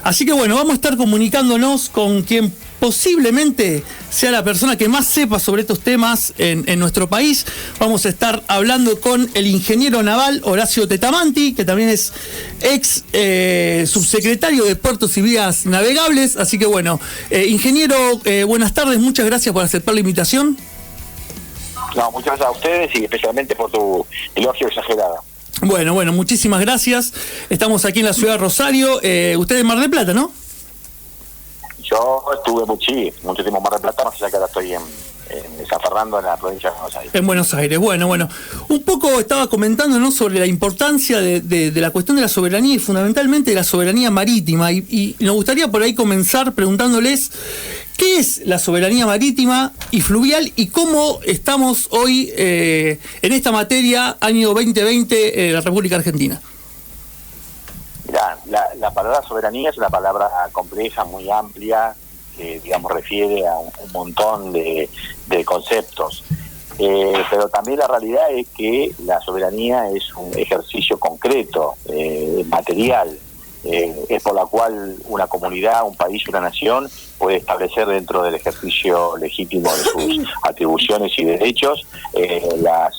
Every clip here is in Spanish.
Así que bueno, vamos a estar comunicándonos con quien posiblemente sea la persona que más sepa sobre estos temas en nuestro país. Vamos a estar hablando con el ingeniero naval Horacio Tetamanti, que también es ex subsecretario de Puertos y Vías Navegables. Así que bueno, ingeniero, buenas tardes, muchas gracias por aceptar la invitación. No, muchas gracias a ustedes y especialmente por tu elogio exagerado. Bueno, muchísimas gracias. Estamos aquí en la ciudad de Rosario. Usted de Mar del Plata, ¿no? Yo estuve mucho tiempo en Mar del Plata, más allá que ahora estoy en San Fernando, en la provincia de Buenos Aires. En Buenos Aires, bueno. Un poco estaba comentando, ¿no?, sobre la importancia de la cuestión de la soberanía y fundamentalmente de la soberanía marítima. Y nos gustaría por ahí comenzar preguntándoles qué es la soberanía marítima y fluvial y cómo estamos hoy en esta materia, año 2020, en la República Argentina. Mirá, la palabra soberanía es una palabra compleja, muy amplia, que digamos refiere a un montón de conceptos. Pero también la realidad es que la soberanía es un ejercicio concreto, material, es por la cual una comunidad, un país, una nación puede establecer dentro del ejercicio legítimo de sus atribuciones y derechos las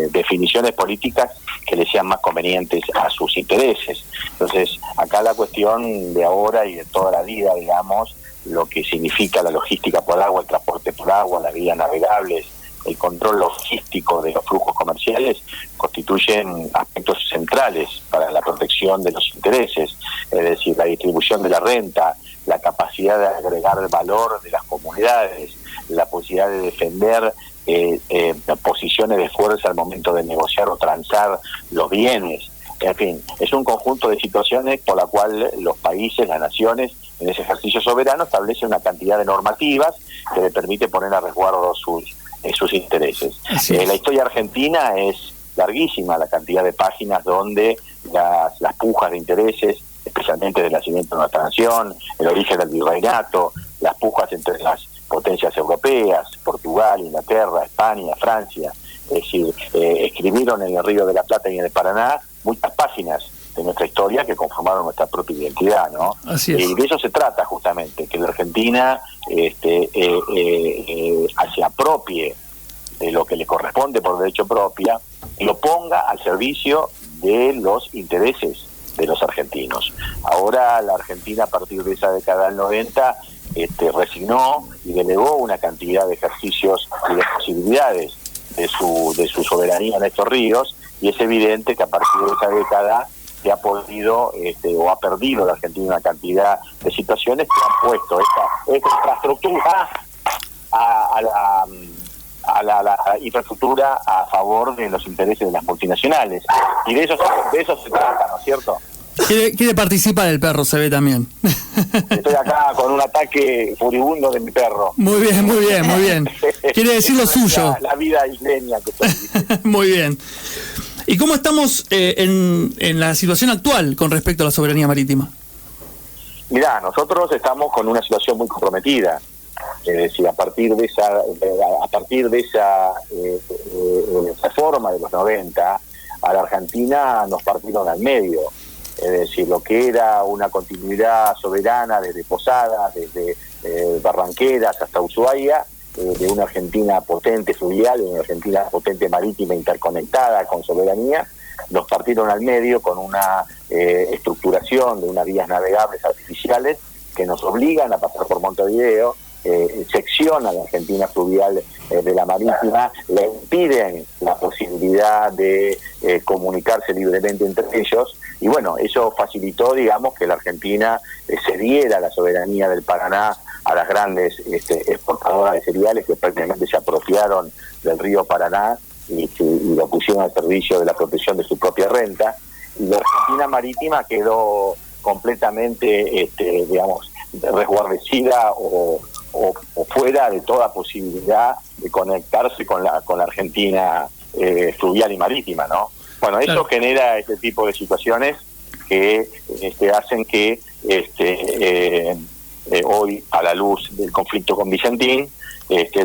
definiciones políticas que le sean más convenientes a sus intereses. Entonces, acá la cuestión de ahora y de toda la vida, digamos, lo que significa la logística por agua, el transporte por agua, las vías navegables, el control logístico de los flujos comerciales, constituyen aspectos centrales para la protección de los intereses, es decir, la distribución de la renta, la capacidad de agregar el valor de las comunidades, la posibilidad de defender posiciones de fuerza al momento de negociar o transar los bienes. En fin, es un conjunto de situaciones por la cual los países, las naciones, en ese ejercicio soberano establecen una cantidad de normativas que le permite poner a resguardo sus intereses. La historia argentina es larguísima, la cantidad de páginas donde las pujas de intereses, especialmente del nacimiento de nuestra nación, el origen del virreinato, las pujas entre las potencias europeas, Portugal, Inglaterra, España, Francia, es decir, escribieron en el Río de la Plata y en el Paraná muchas páginas de nuestra historia que conformaron nuestra propia identidad, ¿no? Así es. Y de eso se trata justamente, que la Argentina se apropie de lo que le corresponde por derecho propio y lo ponga al servicio de los intereses de los argentinos. Ahora la Argentina, a partir de esa década del 90, resignó y delegó una cantidad de ejercicios y de posibilidades de su soberanía en estos ríos, y es evidente que a partir de esa década se ha podido o ha perdido la Argentina una cantidad de situaciones que han puesto esta infraestructura a la infraestructura a favor de los intereses de las multinacionales, y de eso se trata, ¿no es cierto? ¿Quiere participar el perro? Se ve también. Estoy acá con un ataque furibundo de mi perro. Muy bien. Quiere decir lo suyo. La vida isleña que estoy viviendo. Muy bien. ¿Y cómo estamos en la situación actual con respecto a la soberanía marítima? Mirá, nosotros estamos con una situación muy comprometida. Es decir, a partir de esa reforma de los 90, a la Argentina nos partieron al medio. Es decir, lo que era una continuidad soberana desde Posadas, desde Barranqueras hasta Ushuaia, de una Argentina potente fluvial, de una Argentina potente marítima interconectada con soberanía, nos partieron al medio con una estructuración de unas vías navegables artificiales que nos obligan a pasar por Montevideo, seccionan la Argentina fluvial de la marítima, le impiden la posibilidad de comunicarse libremente entre ellos, y bueno, eso facilitó, digamos, que la Argentina cediera la soberanía del Paraná a las grandes exportadoras de cereales que prácticamente se apropiaron del río Paraná y lo pusieron al servicio de la protección de su propia renta, y la Argentina marítima quedó completamente, digamos, resguardecida o fuera de toda posibilidad de conectarse con la Argentina fluvial y marítima, ¿no? Bueno, eso claro, genera este tipo de situaciones que hacen que hoy, a la luz del conflicto con Vicentín,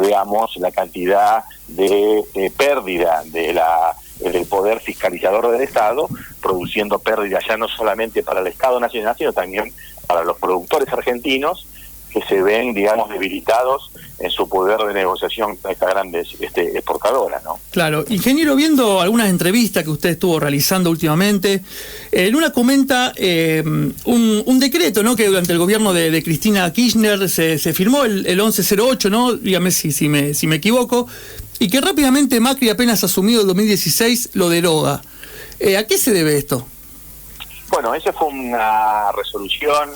veamos la cantidad de pérdida del poder fiscalizador del Estado, produciendo pérdidas ya no solamente para el Estado Nacional, sino también para los productores argentinos que se ven, digamos, debilitados en su poder de negociación con estas grandes exportadoras, ¿no? Claro. Ingeniero, viendo algunas entrevistas que usted estuvo realizando últimamente, en una comenta un decreto, ¿no?, que durante el gobierno de Cristina Kirchner se firmó, el 1108, ¿no?, dígame si me equivoco, y que rápidamente Macri, apenas asumido el 2016, lo deroga. ¿A qué se debe esto? Bueno, esa fue una resolución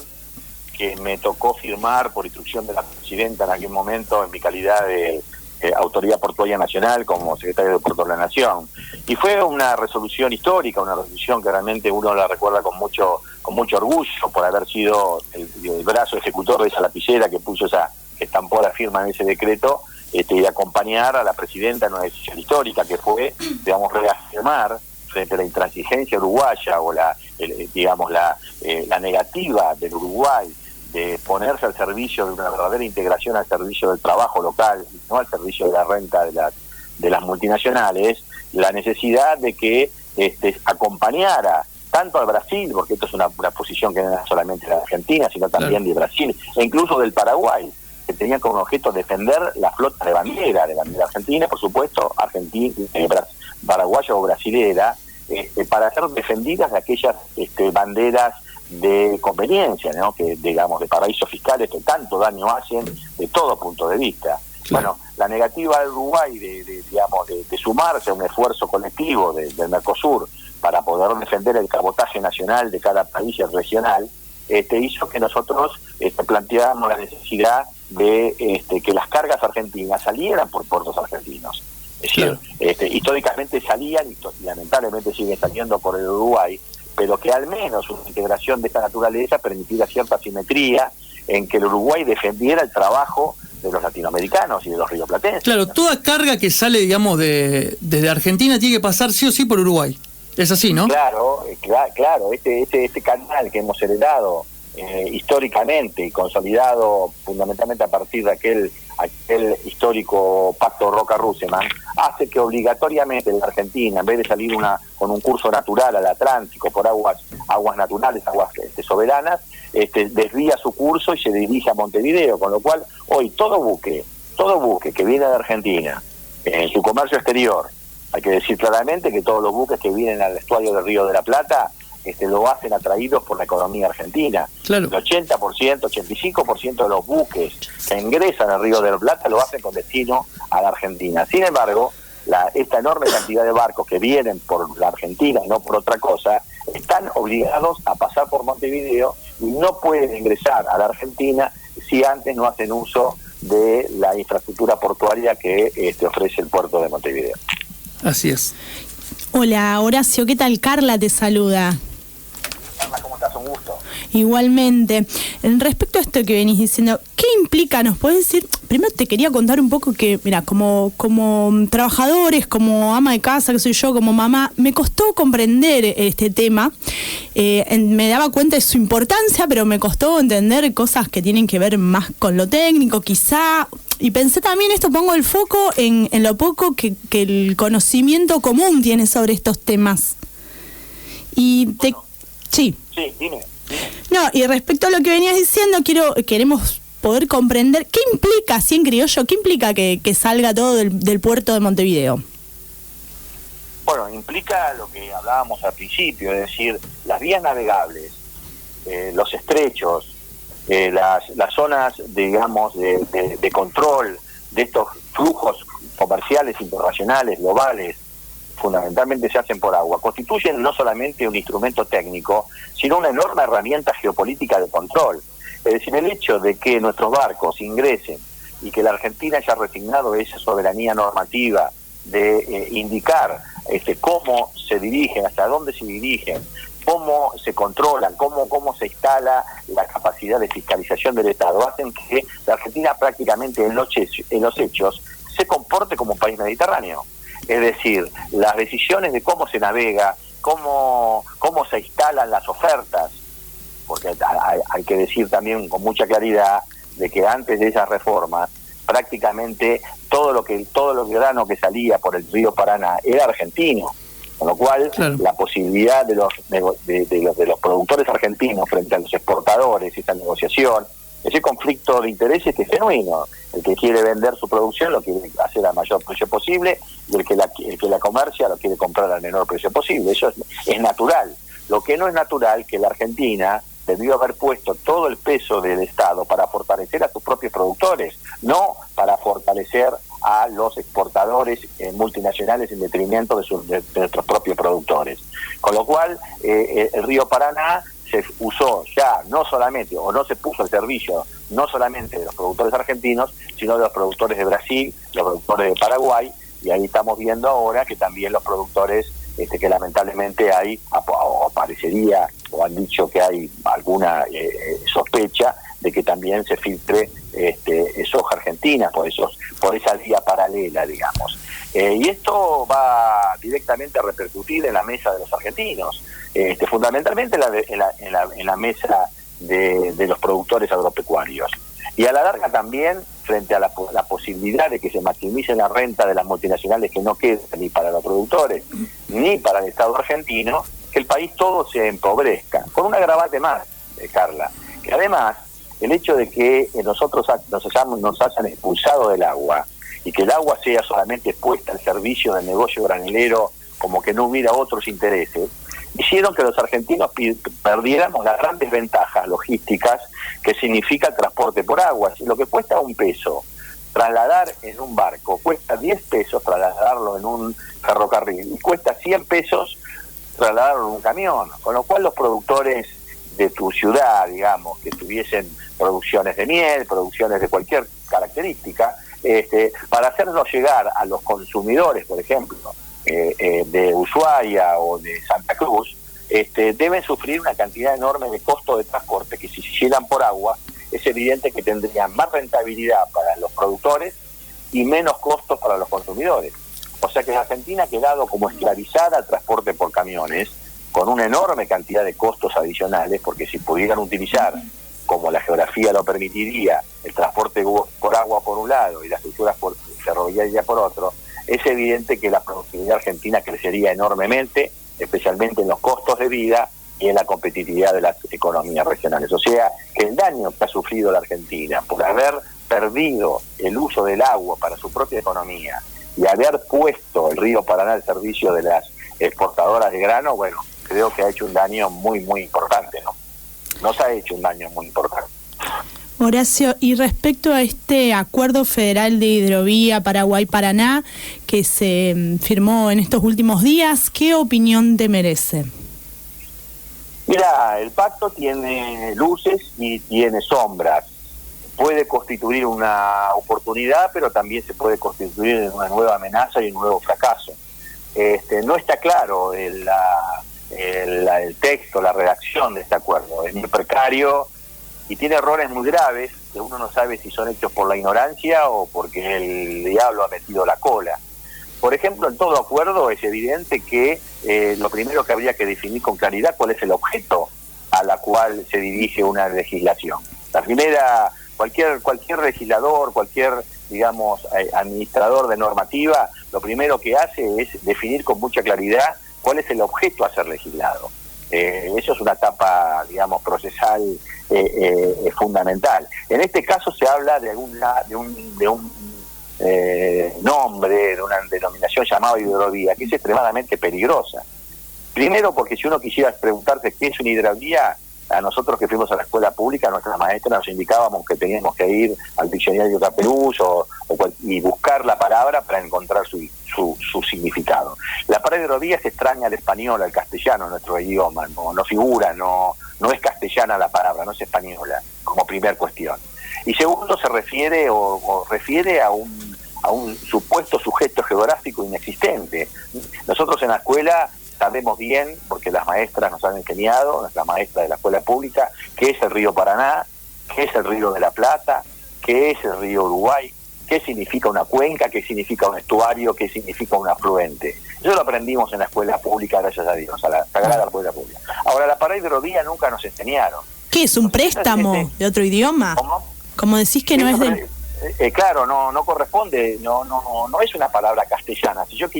que me tocó firmar por instrucción de la presidenta en aquel momento, en mi calidad de Autoridad Portuaria Nacional, como secretario de Puertos de la Nación. Y fue una resolución histórica, una resolución que realmente uno la recuerda con mucho orgullo por haber sido el brazo ejecutor de esa lapicera que estampó la firma en ese decreto, y acompañar a la presidenta en una decisión histórica que fue, digamos, reafirmar frente a la intransigencia uruguaya o la negativa del Uruguay de ponerse al servicio de una verdadera integración al servicio del trabajo local, no al servicio de la renta de las multinacionales, la necesidad de que acompañara tanto al Brasil, porque esto es una posición que no es solamente de Argentina, sino también de Brasil, e incluso del Paraguay, que tenían como objeto defender la flota de bandera argentina, por supuesto, paraguaya o brasilera, para ser defendidas de aquellas banderas de conveniencia, ¿no?, que, digamos, de paraísos fiscales que tanto daño hacen de todo punto de vista. Bueno, la negativa del Uruguay de sumarse a un esfuerzo colectivo del Mercosur para poder defender el cabotaje nacional de cada país regional, hizo que nosotros planteáramos la necesidad de que las cargas argentinas salieran por puertos argentinos. Es decir, históricamente salían y lamentablemente siguen saliendo por el Uruguay, pero que al menos una integración de esta naturaleza permitiera cierta simetría en que el Uruguay defendiera el trabajo de los latinoamericanos y de los rioplatenses. Claro, toda carga que sale, digamos, desde Argentina tiene que pasar sí o sí por Uruguay. Es así, ¿no? Claro, este canal que hemos heredado históricamente y consolidado fundamentalmente a partir de aquel histórico pacto Roca-Ruseman, hace que obligatoriamente la Argentina, en vez de salir con un curso natural al Atlántico por aguas naturales, aguas soberanas, desvía su curso y se dirige a Montevideo, con lo cual hoy todo buque que viene de Argentina en su comercio exterior, hay que decir claramente que todos los buques que vienen al estuario del Río de la Plata lo hacen atraídos por la economía argentina. Claro. El 80%, 85% de los buques que ingresan al Río de la Plata lo hacen con destino a la Argentina. Sin embargo, esta enorme cantidad de barcos que vienen por la Argentina y no por otra cosa, están obligados a pasar por Montevideo y no pueden ingresar a la Argentina si antes no hacen uso de la infraestructura portuaria que ofrece el puerto de Montevideo. Así es. Hola, Horacio, ¿qué tal? Carla te saluda. Carla, ¿cómo estás? Un gusto. Igualmente. Respecto a esto que venís diciendo, ¿qué implica? ¿Nos podés decir? Primero te quería contar un poco que, mira, como trabajadores, como ama de casa, que soy yo, como mamá, me costó comprender este tema. Me daba cuenta de su importancia, pero me costó entender cosas que tienen que ver más con lo técnico, quizá. Y pensé también, pongo el foco en lo poco que el conocimiento común tiene sobre estos temas. Sí. Sí, dime. No, y respecto a lo que venías diciendo, queremos poder comprender qué implica, así en criollo, qué implica que salga todo del puerto de Montevideo. Bueno, implica lo que hablábamos al principio, es decir, las vías navegables, los estrechos, las zonas, digamos, de control de estos flujos comerciales internacionales, globales, fundamentalmente se hacen por agua, constituyen no solamente un instrumento técnico, sino una enorme herramienta geopolítica de control. Es decir, el hecho de que nuestros barcos ingresen y que la Argentina haya resignado esa soberanía normativa de indicar cómo se dirigen, hasta dónde se dirigen, cómo se controlan, cómo se instala la capacidad de fiscalización del Estado, hacen que la Argentina prácticamente en los hechos se comporte como un país mediterráneo. Es decir, las decisiones de cómo se navega, cómo se instalan las ofertas, porque hay que decir también con mucha claridad de que antes de esas reformas prácticamente todo lo que grano que salía por el río Paraná era argentino. Con lo cual, claro, la posibilidad de los productores argentinos frente a los exportadores, esa negociación, ese conflicto de intereses que es genuino. El que quiere vender su producción lo quiere hacer al mayor precio posible, y el que la comercia lo quiere comprar al menor precio posible. Eso es natural. Lo que no es natural que la Argentina debió haber puesto todo el peso del Estado para fortalecer a sus propios productores, no para fortalecer a los exportadores multinacionales en detrimento de nuestros propios productores. Con lo cual, el río Paraná se usó ya no solamente, o no se puso al servicio no solamente de los productores argentinos, sino de los productores de Brasil, los productores de Paraguay, y ahí estamos viendo ahora que también los productores que lamentablemente hay, o parecería, o han dicho que hay alguna sospecha de que también se filtre soja argentina por esa vía paralela, digamos. Y esto va directamente a repercutir en la mesa de los argentinos, fundamentalmente en la mesa de los productores agropecuarios. Y a la larga también, frente a la posibilidad de que se maximice la renta de las multinacionales, que no quede ni para los productores ni para el Estado argentino, que el país todo se empobrezca. Con un agravante más, Carla, que además el hecho de que nosotros nos hayan expulsado del agua y que el agua sea solamente puesta al servicio del negocio granelero, como que no hubiera otros intereses, hicieron que los argentinos perdiéramos las grandes ventajas logísticas que significa el transporte por agua. Si lo que cuesta $1 trasladar en un barco, cuesta $10 trasladarlo en un ferrocarril, y cuesta $100 trasladarlo en un camión, con lo cual los productores de tu ciudad, digamos, que tuviesen producciones de miel, producciones de cualquier característica, para hacernos llegar a los consumidores, por ejemplo, de Ushuaia o de Santa Cruz, deben sufrir una cantidad enorme de costos de transporte que, si se hicieran por agua, es evidente que tendrían más rentabilidad para los productores y menos costos para los consumidores. O sea que la Argentina ha quedado como esclavizada al transporte por camiones, con una enorme cantidad de costos adicionales, porque si pudieran utilizar, como la geografía lo permitiría, el transporte por agua por un lado y la estructura ferroviaria por otro, es evidente que la productividad argentina crecería enormemente, especialmente en los costos de vida y en la competitividad de las economías regionales. O sea, que el daño que ha sufrido la Argentina por haber perdido el uso del agua para su propia economía y haber puesto el río Paraná al servicio de las exportadoras de grano, bueno, creo que ha hecho un daño muy, muy importante, ¿no? Nos ha hecho un daño muy importante. Horacio, y respecto a este acuerdo federal de hidrovía Paraguay-Paraná que se firmó en estos últimos días, ¿qué opinión te merece? Mira, el pacto tiene luces y tiene sombras. Puede constituir una oportunidad, pero también se puede constituir en una nueva amenaza y un nuevo fracaso. No está claro el texto, la redacción de este acuerdo. Es muy precario y tiene errores muy graves que uno no sabe si son hechos por la ignorancia o porque el diablo ha metido la cola. Por ejemplo, en todo acuerdo es evidente que lo primero que habría que definir con claridad cuál es el objeto a la cual se dirige una legislación. La primera, cualquier legislador, cualquier, digamos, administrador de normativa, lo primero que hace es definir con mucha claridad cuál es el objeto a ser legislado. Eso es una etapa, digamos, procesal fundamental. En este caso se habla de un nombre, de una denominación llamada hidrovía, que es extremadamente peligrosa. Primero porque si uno quisiera preguntarse qué es una hidrovía, a nosotros que fuimos a la escuela pública, nuestras maestras nos indicábamos que teníamos que ir al diccionario Capeluz y buscar la palabra para encontrar su significado. La palabra hidrovía es extraña al español, al castellano, en nuestro idioma, no figura, no es castellana la palabra, no es española, como primer cuestión. Y segundo, se refiere refiere a un supuesto sujeto geográfico inexistente. Nosotros en la escuela sabemos bien, porque las maestras nos han enseñado, nuestras maestras de la escuela pública, qué es el río Paraná, qué es el río de la Plata, qué es el río Uruguay, qué significa una cuenca, qué significa un estuario, qué significa un afluente. Eso lo aprendimos en la escuela pública, gracias a Dios, a la Sagrada Escuela Pública. Ahora, la palabra hidrovía nunca nos enseñaron. ¿Qué es, un préstamo de otro idioma? ¿Cómo? Como decís que no es de... Claro, no corresponde, no es una palabra castellana. Si yo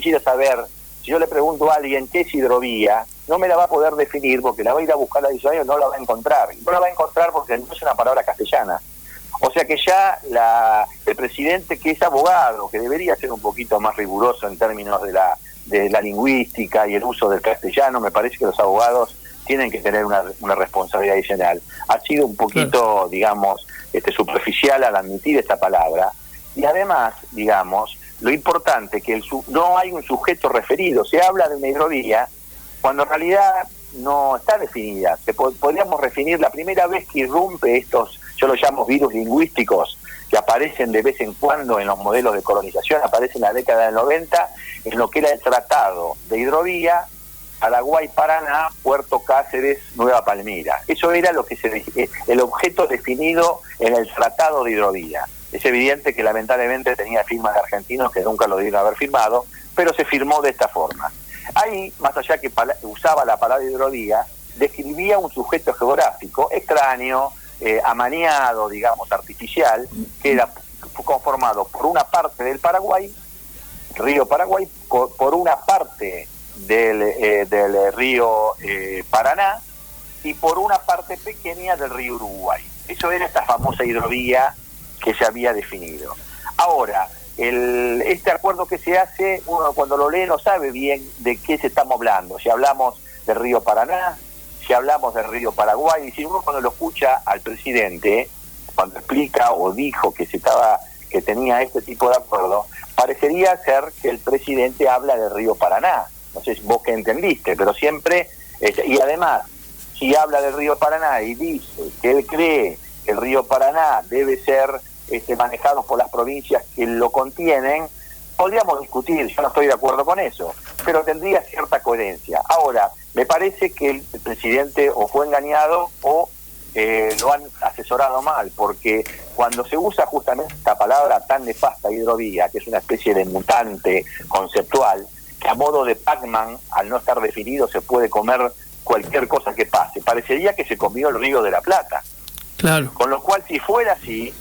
si yo le pregunto a alguien qué es hidrovía, no me la va a poder definir porque la va a ir a buscar a la diccionario, no la va a encontrar. Y no la va a encontrar porque no es una palabra castellana. O sea que ya el presidente, que es abogado, que debería ser un poquito más riguroso en términos de la lingüística y el uso del castellano, me parece que los abogados tienen que tener una responsabilidad adicional. Ha sido un poquito, digamos, superficial al admitir esta palabra. Y además, digamos, lo importante que no hay un sujeto referido. Se habla de una hidrovía cuando en realidad no está definida. Podríamos definir la primera vez que irrumpe estos, yo los llamo virus lingüísticos, que aparecen de vez en cuando en los modelos de colonización, aparece en la década del 90, en lo que era el Tratado de Hidrovía, Paraguay, Paraná, Puerto Cáceres, Nueva Palmira. Eso era lo que el objeto definido en el Tratado de Hidrovía. Es evidente que lamentablemente tenía firmas de argentinos que nunca lo debieron haber firmado, pero se firmó de esta forma. Ahí, más allá que usaba la palabra hidrovía, describía un sujeto geográfico extraño, amañado, digamos, artificial, que era conformado por una parte del Paraguay, río Paraguay, por una parte del río Paraná y por una parte pequeña del río Uruguay. Eso era esta famosa hidrovía que se había definido. Ahora, este acuerdo que se hace, uno cuando lo lee no sabe bien de qué se estamos hablando. Si hablamos del río Paraná, si hablamos del río Paraguay, y si uno cuando lo escucha al presidente, cuando explica o dijo que tenía este tipo de acuerdo, parecería ser que el presidente habla del río Paraná. No sé si vos qué entendiste, pero siempre, y además, si habla del río Paraná y dice que él cree que el río Paraná debe ser manejado por las provincias que lo contienen, podríamos discutir, yo no estoy de acuerdo con eso, pero tendría cierta coherencia. Ahora, me parece que el presidente o fue engañado o lo han asesorado mal, porque cuando se usa justamente esta palabra tan nefasta, hidrovía, que es una especie de mutante conceptual, que a modo de Pac-Man, al no estar definido, se puede comer cualquier cosa que pase. Parecería que se comió el Río de la Plata. Claro. Con lo cual, si fuera así,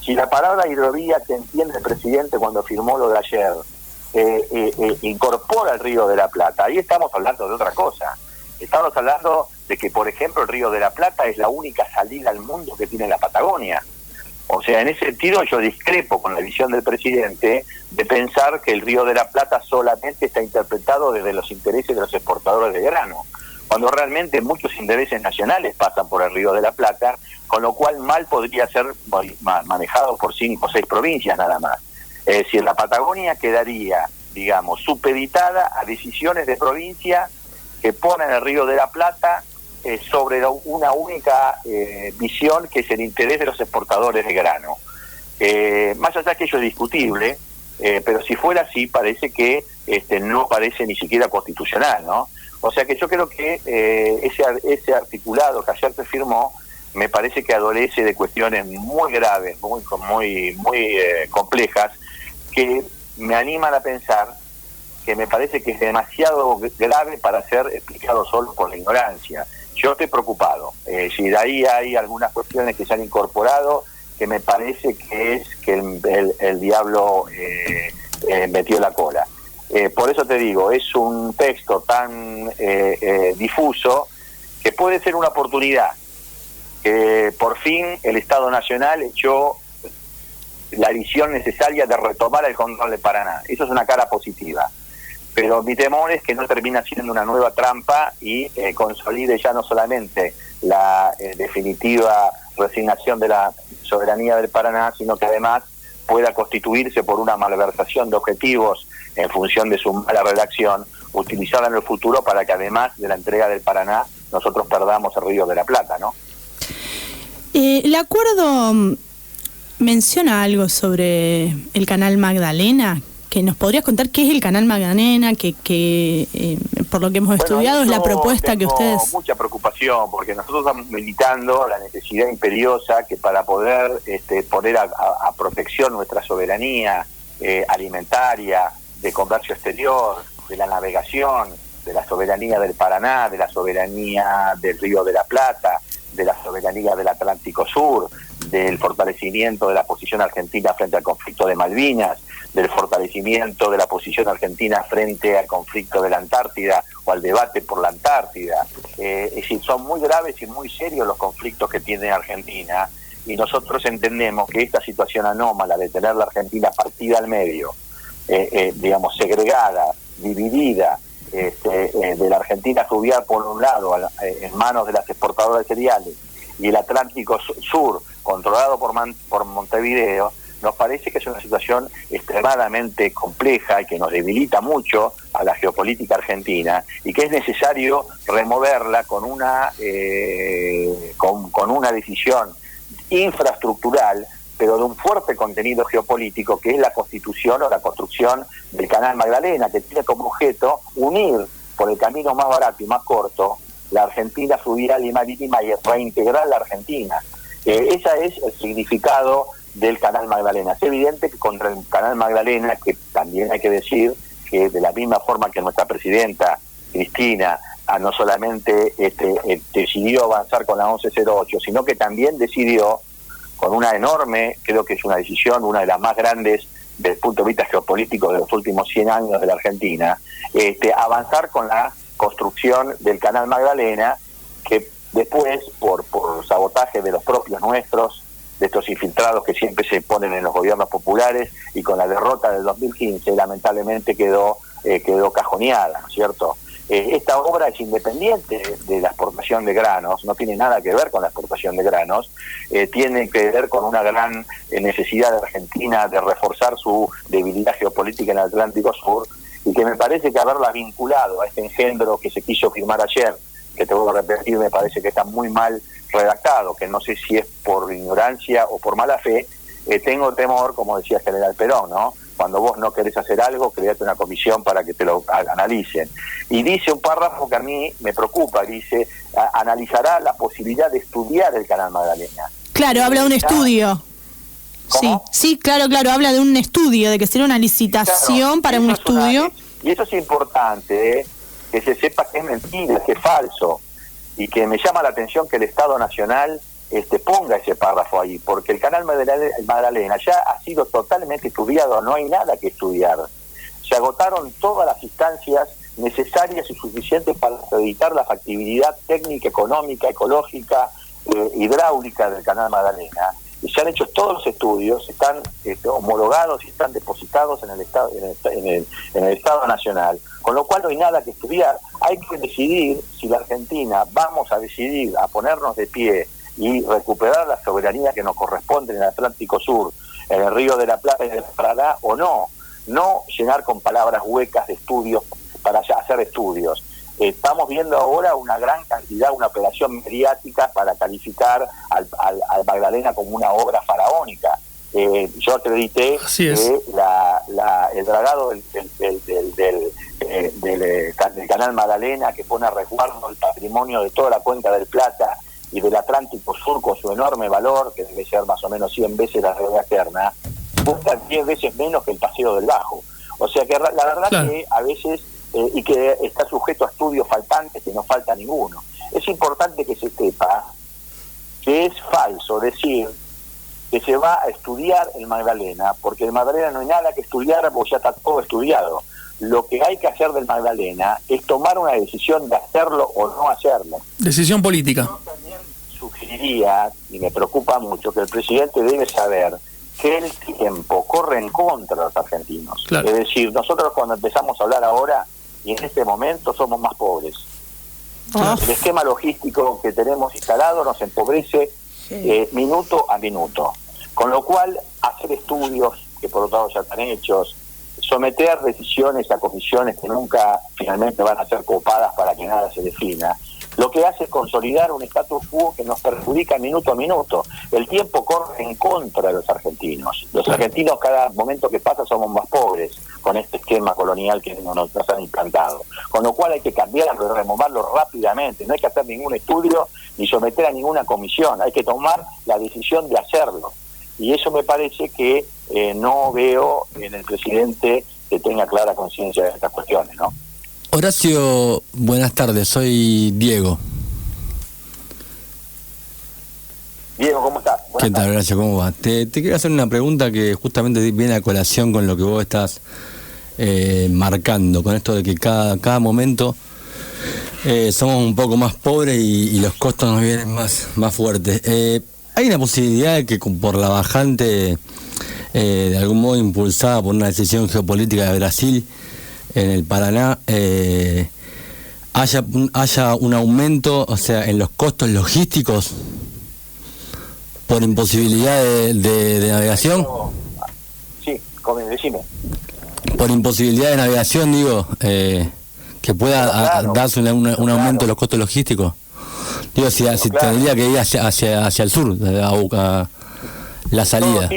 si la palabra hidrovía que entiende el presidente cuando firmó lo de ayer incorpora el Río de la Plata, ahí estamos hablando de otra cosa. Estamos hablando de que, por ejemplo, el Río de la Plata es la única salida al mundo que tiene la Patagonia. O sea, en ese sentido yo discrepo con la visión del presidente de pensar que el Río de la Plata solamente está interpretado desde los intereses de los exportadores de grano, cuando realmente muchos intereses nacionales pasan por el Río de la Plata, con lo cual mal podría ser manejado por 5 o 6 provincias nada más. Es decir, la Patagonia quedaría, digamos, supeditada a decisiones de provincia que ponen el Río de la Plata sobre una única visión, que es el interés de los exportadores de grano. Más allá que ello es discutible, pero si fuera así, parece que no parece ni siquiera constitucional, ¿no? O sea que yo creo que ese articulado que ayer se firmó, me parece que adolece de cuestiones muy graves, muy complejas, que me animan a pensar que me parece que es demasiado grave para ser explicado solo por la ignorancia. Yo estoy preocupado. Si de ahí hay algunas cuestiones que se han incorporado, que me parece que es que el diablo metió la cola. Por eso te digo, es un texto tan difuso que puede ser una oportunidad. Por fin el Estado Nacional echó la visión necesaria de retomar el control de Paraná. Eso es una cara positiva. Pero mi temor es que no termine siendo una nueva trampa y consolide ya no solamente la definitiva resignación de la soberanía del Paraná, sino que además pueda constituirse por una malversación de objetivos en función de su mala redacción, utilizarla en el futuro para que además de la entrega del Paraná nosotros perdamos el Río de la Plata, ¿no? El acuerdo menciona algo sobre el canal Magdalena, que nos podrías contar qué es el canal Magdalena, que por lo que hemos estudiado es la propuesta que ustedes... Mucha preocupación, porque nosotros estamos militando la necesidad imperiosa que para poder poner a protección nuestra soberanía alimentaria, de comercio exterior, de la navegación, de la soberanía del Paraná, de la soberanía del Río de la Plata, de la soberanía del Atlántico Sur, del fortalecimiento de la posición argentina frente al conflicto de Malvinas, del fortalecimiento de la posición argentina frente al conflicto de la Antártida o al debate por la Antártida. Es decir, son muy graves y muy serios los conflictos que tiene Argentina, y nosotros entendemos que esta situación anómala de tener la Argentina partida al medio, digamos, segregada, dividida, de la Argentina fluvial por un lado en manos de las exportadoras de cereales y el Atlántico Sur controlado por Montevideo, nos parece que es una situación extremadamente compleja y que nos debilita mucho a la geopolítica argentina, y que es necesario removerla con una decisión infraestructural, pero de un fuerte contenido geopolítico, que es la constitución o la construcción del Canal Magdalena, que tiene como objeto unir por el camino más barato y más corto la Argentina fluvial y marítima y reintegrar la Argentina. Ese es el significado del Canal Magdalena. Es evidente que contra el Canal Magdalena, que también hay que decir que de la misma forma que nuestra presidenta Cristina no solamente decidió avanzar con la 1108, sino que también decidió, con una enorme, creo que es una decisión, una de las más grandes desde el punto de vista geopolítico de los últimos 100 años de la Argentina, avanzar con la construcción del Canal Magdalena, que después, por sabotaje de los propios nuestros, de estos infiltrados que siempre se ponen en los gobiernos populares, y con la derrota del 2015, lamentablemente quedó cajoneada, ¿no es cierto? Esta obra es independiente de la exportación de granos, no tiene nada que ver con la exportación de granos, tiene que ver con una gran necesidad de Argentina de reforzar su debilidad geopolítica en el Atlántico Sur, y que me parece que haberla vinculado a este engendro que se quiso firmar ayer, que te voy a repetir, me parece que está muy mal redactado, que no sé si es por ignorancia o por mala fe. Tengo temor, como decía el general Perón, ¿no? Cuando vos no querés hacer algo, create una comisión para que te lo analicen. Y dice un párrafo que a mí me preocupa, dice, analizará la posibilidad de estudiar el Canal Magdalena. Claro, habla de un estudio. ¿Cómo? Sí, claro, habla de un estudio, de que sería una licitación para un estudio. Y eso es importante, que se sepa que es mentira, que es falso, y que me llama la atención que el Estado Nacional ponga ese párrafo ahí, porque el Canal Magdalena ya ha sido totalmente estudiado, no hay nada que estudiar. Se agotaron todas las instancias necesarias y suficientes para acreditar la factibilidad técnica, económica, ecológica, hidráulica del Canal Magdalena. Y se han hecho todos los estudios, están homologados y están depositados en el Estado Nacional, con lo cual no hay nada que estudiar. Hay que decidir si la Argentina vamos a decidir a ponernos de pie y recuperar la soberanía que nos corresponde en el Atlántico Sur, en el Río de la Plata y del Paraná, o no llenar con palabras huecas de estudios para hacer estudios. Estamos viendo ahora una gran cantidad, una operación mediática para calificar al Magdalena como una obra faraónica. Yo acredité que el dragado del Canal Magdalena, que pone a resguardo el patrimonio de toda la cuenca del Plata y del Atlántico Sur, con su enorme valor, que debe ser más o menos 100 veces la deuda externa, cuesta 10 veces menos que el Paseo del Bajo. O sea que la verdad que a veces, y que está sujeto a estudios faltantes, que no falta ninguno. Es importante que se sepa que es falso decir que se va a estudiar el Magdalena, porque el Magdalena no hay nada que estudiar, porque ya está todo estudiado. Lo que hay que hacer del Magdalena es tomar una decisión de hacerlo o no hacerlo. Decisión política. Yo también sugeriría, y me preocupa mucho, que el presidente debe saber que el tiempo corre en contra de los argentinos. Claro. Es decir, nosotros cuando empezamos a hablar ahora, y en este momento somos más pobres. Claro. El esquema logístico que tenemos instalado nos empobrece minuto a minuto. Con lo cual, hacer estudios, que por otro lado ya están hechos, someter decisiones a comisiones que nunca finalmente van a ser copadas para que nada se defina, lo que hace es consolidar un status quo que nos perjudica minuto a minuto. El tiempo corre en contra de los argentinos. Los argentinos, cada momento que pasa, somos más pobres con este esquema colonial que nos han implantado. Con lo cual hay que cambiarlo y removerlo rápidamente. No hay que hacer ningún estudio ni someter a ninguna comisión. Hay que tomar la decisión de hacerlo. Y eso me parece que no veo en el presidente que tenga clara conciencia de estas cuestiones, ¿no? Horacio, buenas tardes, soy Diego. Diego, ¿cómo estás? ¿Qué tal, Horacio? ¿Cómo va? Te quiero hacer una pregunta que justamente viene a colación con lo que vos estás marcando, con esto de que cada momento somos un poco más pobres y los costos nos vienen más fuertes. ¿Hay una posibilidad de que por la bajante, de algún modo impulsada por una decisión geopolítica de Brasil en el Paraná, haya un aumento, o sea, en los costos logísticos por imposibilidad de navegación? Sí, decime. Por imposibilidad de navegación, digo, que pueda darse un aumento de los costos logísticos. Digo, si tendría que ir hacia el sur, a la salida.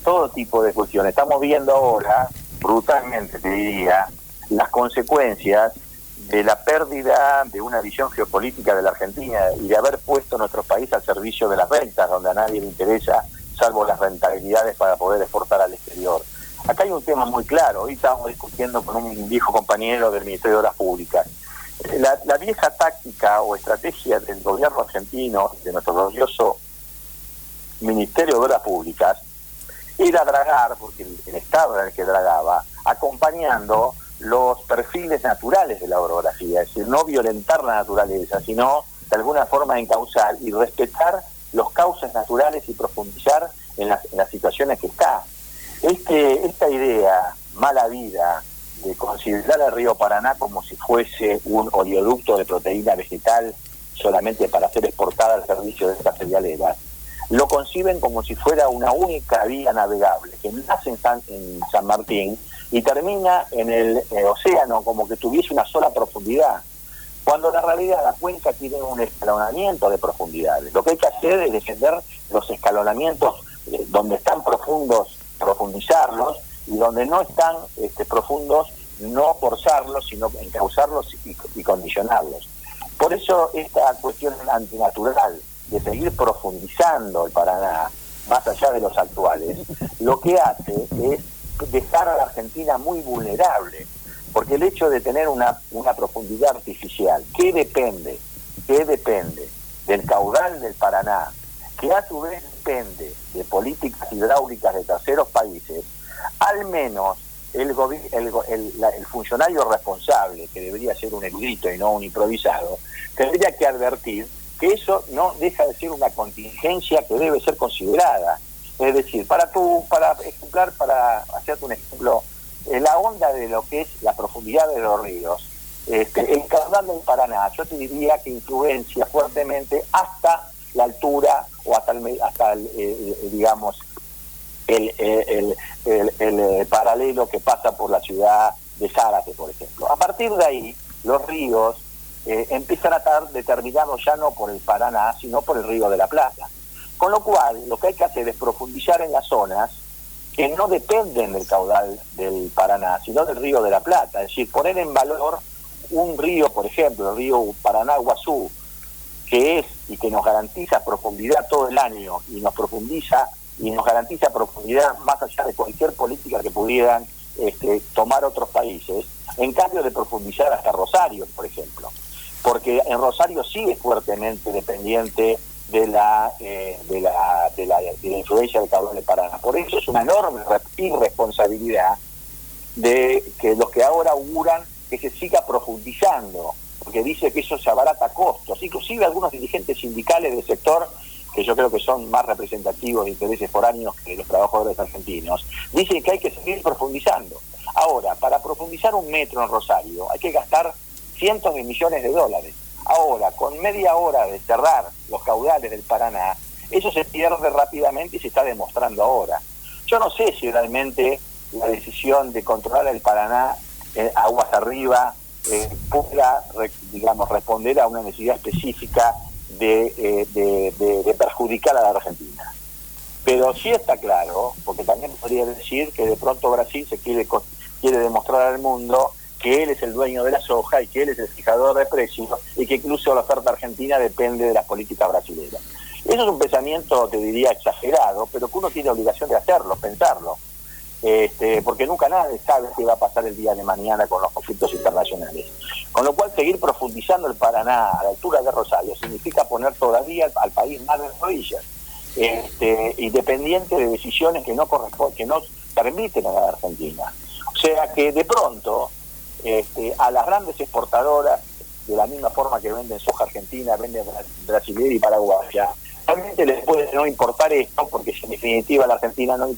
Todo tipo de cuestiones. Estamos viendo ahora, brutalmente te diría, las consecuencias de la pérdida de una visión geopolítica de la Argentina y de haber puesto nuestro país al servicio de las rentas, donde a nadie le interesa, salvo las rentabilidades para poder exportar al exterior. Acá hay un tema muy claro. Hoy estábamos discutiendo con un viejo compañero del Ministerio de Obras Públicas. La vieja táctica o estrategia del gobierno argentino, de nuestro glorioso Ministerio de Obras Públicas, era dragar, porque el Estado era el que dragaba, acompañando los perfiles naturales de la orografía, es decir, no violentar la naturaleza, sino de alguna forma encauzar y respetar los cauces naturales y profundizar en las situaciones que está. Esta idea mala vida de considerar el río Paraná como si fuese un oleoducto de proteína vegetal solamente para ser exportada al servicio de estas cerealeras, lo conciben como si fuera una única vía navegable que nace en San Martín y termina en el océano como que tuviese una sola profundidad, cuando en realidad la cuenca tiene un escalonamiento de profundidades. Lo que hay que hacer es defender los escalonamientos donde están profundos, profundizarlos, y donde no están profundos, no forzarlos, sino encauzarlos y condicionarlos. Por eso esta cuestión antinatural de seguir profundizando el Paraná, más allá de los actuales, lo que hace es dejar a la Argentina muy vulnerable, porque el hecho de tener una profundidad artificial que depende del caudal del Paraná, que a su vez depende de políticas hidráulicas de terceros países, al menos el funcionario responsable, que debería ser un erudito y no un improvisado, tendría que advertir que eso no deja de ser una contingencia que debe ser considerada. Es decir, para hacerte un ejemplo, la onda de lo que es la profundidad de los ríos, el caudal del Paraná, yo te diría que influencia fuertemente hasta la altura o hasta el paralelo que pasa por la ciudad de Zárate, por ejemplo. A partir de ahí, los ríos empiezan a estar determinados ya no por el Paraná, sino por el Río de la Plata. Con lo cual, lo que hay que hacer es profundizar en las zonas que no dependen del caudal del Paraná, sino del Río de la Plata. Es decir, poner en valor un río, por ejemplo, el río Paraná-Guazú, que es y que nos garantiza profundidad todo el año y nos garantiza profundidad más allá de cualquier política que pudieran tomar otros países, en cambio de profundizar hasta Rosario, por ejemplo, porque en Rosario sí es fuertemente dependiente de la influencia del caudal del Paraná. Por eso es una enorme irresponsabilidad de que los que ahora auguran que se siga profundizando, porque dice que eso se abarata costos. Inclusive algunos dirigentes sindicales del sector, que yo creo que son más representativos de intereses foráneos que los trabajadores argentinos, dicen que hay que seguir profundizando. Ahora, para profundizar un metro en Rosario hay que gastar cientos de millones de dólares. Ahora, con media hora de cerrar los caudales del Paraná, eso se pierde rápidamente y se está demostrando ahora. Yo no sé si realmente la decisión de controlar el Paraná aguas arriba pueda, responder a una necesidad específica de perjudicar a la Argentina. Pero sí está claro, porque también podría decir que de pronto Brasil se quiere demostrar al mundo que él es el dueño de la soja y que él es el fijador de precios y que incluso la oferta argentina depende de las políticas brasileñas. Eso es un pensamiento, te diría, exagerado, pero que uno tiene obligación de hacerlo, pensarlo. Porque nunca nadie sabe qué va a pasar el día de mañana con los conflictos internacionales. Con lo cual, seguir profundizando el Paraná a la altura de Rosario significa poner todavía al país más de rodillas, independiente de decisiones que no permiten a la Argentina. O sea que de pronto a las grandes exportadoras, de la misma forma que venden soja argentina, venden brasileña y paraguaya, realmente les puede no importar esto, porque si en definitiva la Argentina no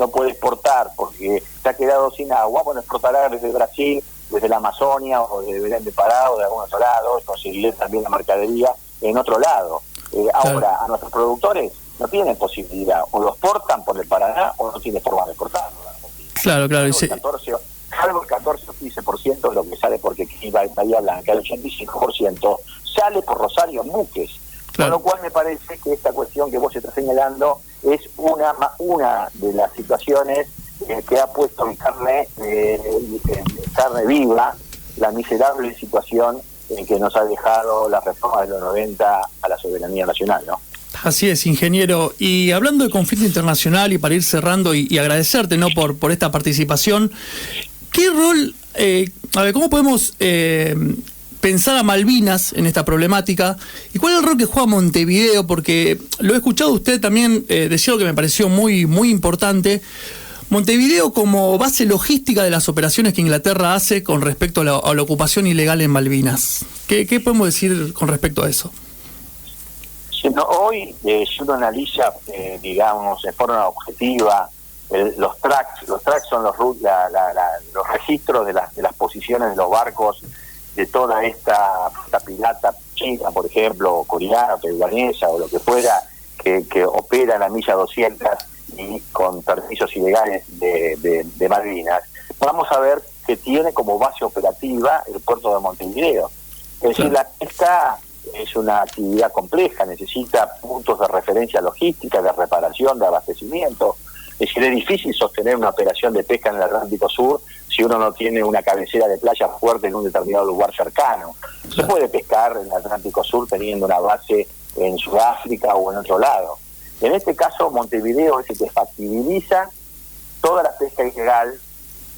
puede exportar porque se ha quedado sin agua, bueno, exportará desde Brasil, desde la Amazonia o de Belén de Pará o de algún otro lado, y conseguiré también la mercadería en otro lado. Ahora, a nuestros productores no tienen posibilidad, o lo exportan por el Paraná o no tienen forma de exportarlo. Claro. Salvo el 14 o 15% de lo que sale porque Bahía Blanca, el 85% sale por Rosario en buques. Claro. Con lo cual me parece que esta cuestión que vos estás señalando es una de las situaciones que ha puesto en carne viva la miserable situación en que nos ha dejado la reforma de los 90 a la soberanía nacional, ¿no? Así es, ingeniero. Y hablando de conflicto internacional, y para ir cerrando y agradecerte, ¿no?, por esta participación, ¿qué rol, cómo podemos pensar a Malvinas en esta problemática? ¿Y cuál es el rol que juega Montevideo? Porque lo he escuchado usted también decir algo que me pareció muy, muy importante. Montevideo como base logística de las operaciones que Inglaterra hace con respecto a la ocupación ilegal en Malvinas. ¿Qué podemos decir con respecto a eso? Hoy, si uno analiza, digamos, de forma objetiva, los tracks son los registros de las posiciones de los barcos de toda esta pirata china, por ejemplo, o coreana, o taiwanesa, o lo que fuera, que opera en la milla 200 y con permisos ilegales de Malvinas. Vamos a ver que tiene como base operativa el puerto de Montevideo. Es decir, la pesca es una actividad compleja, necesita puntos de referencia logística, de reparación, de abastecimiento. Es decir, es difícil sostener una operación de pesca en el Atlántico Sur si uno no tiene una cabecera de playa fuerte en un determinado lugar cercano. Se puede pescar en el Atlántico Sur teniendo una base en Sudáfrica o en otro lado. En este caso, Montevideo es el que factibiliza toda la pesca ilegal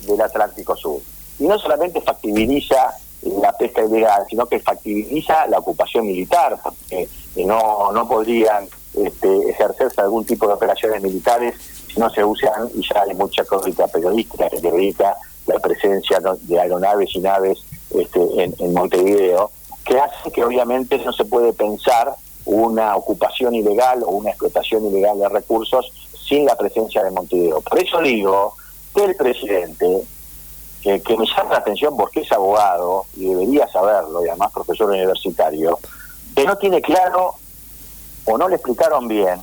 del Atlántico Sur. Y no solamente factibiliza la pesca ilegal, sino que factibiliza la ocupación militar, porque no podrían ejercerse algún tipo de operaciones militares si no se usan, y ya hay mucha crónica periodística que dedica la presencia de aeronaves y naves en Montevideo, que hace que obviamente no se puede pensar una ocupación ilegal o una explotación ilegal de recursos sin la presencia de Montevideo. Por eso digo que el presidente, que me llama la atención porque es abogado y debería saberlo, y además profesor universitario, que no tiene claro o no le explicaron bien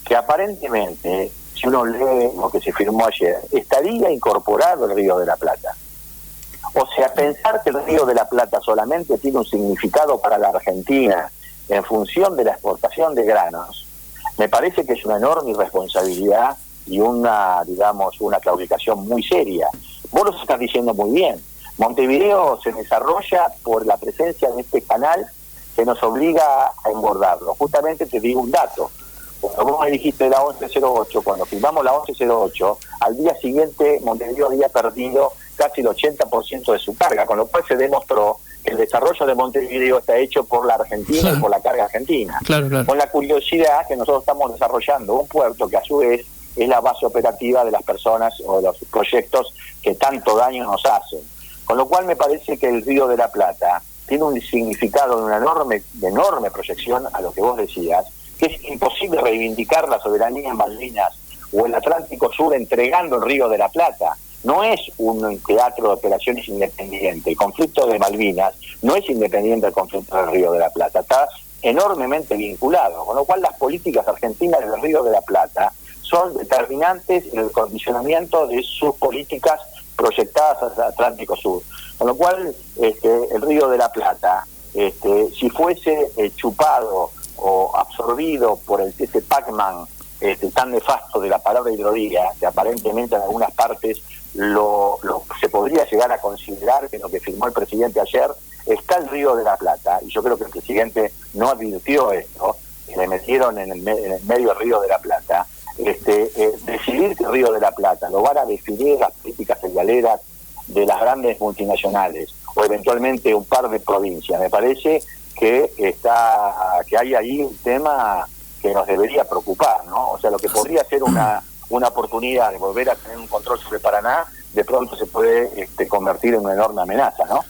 que aparentemente, si uno lee lo que se firmó ayer, estaría incorporado el Río de la Plata. O sea, pensar que el Río de la Plata solamente tiene un significado para la Argentina en función de la exportación de granos, me parece que es una enorme irresponsabilidad y una claudicación muy seria. Vos lo estás diciendo muy bien. Montevideo se desarrolla por la presencia de este canal que nos obliga a engordarlo. Justamente te digo un dato. Cuando vos me dijiste la 1108, cuando firmamos la 1108, al día siguiente Montevideo había perdido casi el 80% de su carga, con lo cual se demostró que el desarrollo de Montevideo está hecho por la Argentina y por la carga argentina. Claro. Con la curiosidad que nosotros estamos desarrollando un puerto que a su vez es la base operativa de las personas o de los proyectos que tanto daño nos hacen. Con lo cual me parece que el Río de la Plata tiene un significado de una enorme proyección a lo que vos decías, que es imposible reivindicar la soberanía en Malvinas o el Atlántico Sur entregando el Río de la Plata. No es un teatro de operaciones independiente. El conflicto de Malvinas no es independiente del conflicto del Río de la Plata, está enormemente vinculado, con lo cual las políticas argentinas del Río de la Plata son determinantes en el condicionamiento de sus políticas proyectadas hacia el Atlántico Sur. Con lo cual, el Río de la Plata, si fuese chupado o absorbido por ese Pac-Man tan nefasto de la palabra hidrovía, que aparentemente en algunas partes se podría llegar a considerar que lo que firmó el presidente ayer, está el Río de la Plata, y yo creo que el presidente no advirtió esto, que le metieron en el medio del Río de la Plata. Decidir que el Río de la Plata lo van a definir las políticas cerealeras de las grandes multinacionales o eventualmente un par de provincias. Me parece que hay ahí un tema que nos debería preocupar, ¿no? O sea, lo que podría ser una oportunidad de volver a tener un control sobre Paraná, de pronto se puede convertir en una enorme amenaza, ¿no?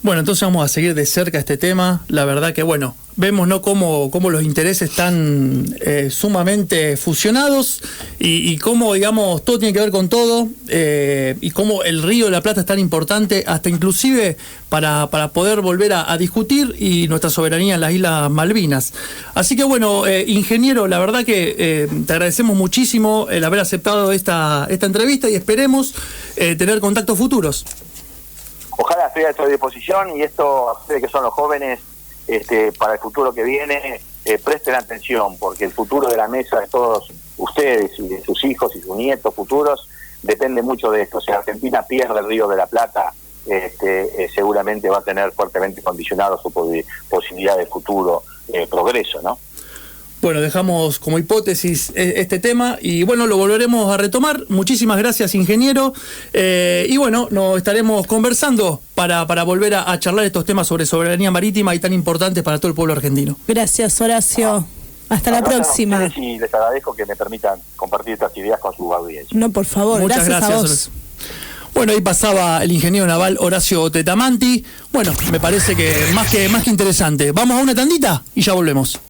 Bueno, entonces vamos a seguir de cerca este tema. La verdad que, bueno, vemos, ¿no?, cómo los intereses están sumamente fusionados y cómo, digamos, todo tiene que ver con todo, y cómo el Río de la Plata es tan importante, hasta inclusive para poder volver a discutir y nuestra soberanía en las Islas Malvinas. Así que, bueno, ingeniero, la verdad que te agradecemos muchísimo el haber aceptado esta entrevista y esperemos tener contactos futuros. Ojalá esté a su disposición, y esto, ustedes que son los jóvenes, para el futuro que viene, presten atención, porque el futuro de la mesa de todos ustedes y de sus hijos y sus nietos futuros depende mucho de esto. Si Argentina pierde el Río de la Plata, seguramente va a tener fuertemente condicionado su posibilidad de futuro progreso, ¿no? Bueno, dejamos como hipótesis este tema y bueno, lo volveremos a retomar. Muchísimas gracias, ingeniero. Y bueno, nos estaremos conversando para volver a charlar estos temas sobre soberanía marítima y tan importantes para todo el pueblo argentino. Gracias, Horacio. Hasta la próxima. Y les agradezco que me permitan compartir estas ideas con su audiencia. No, por favor. Muchas gracias a vos. Bueno, ahí pasaba el ingeniero naval Horacio Tetamanti. Bueno, me parece que más que interesante. Vamos a una tandita y ya volvemos.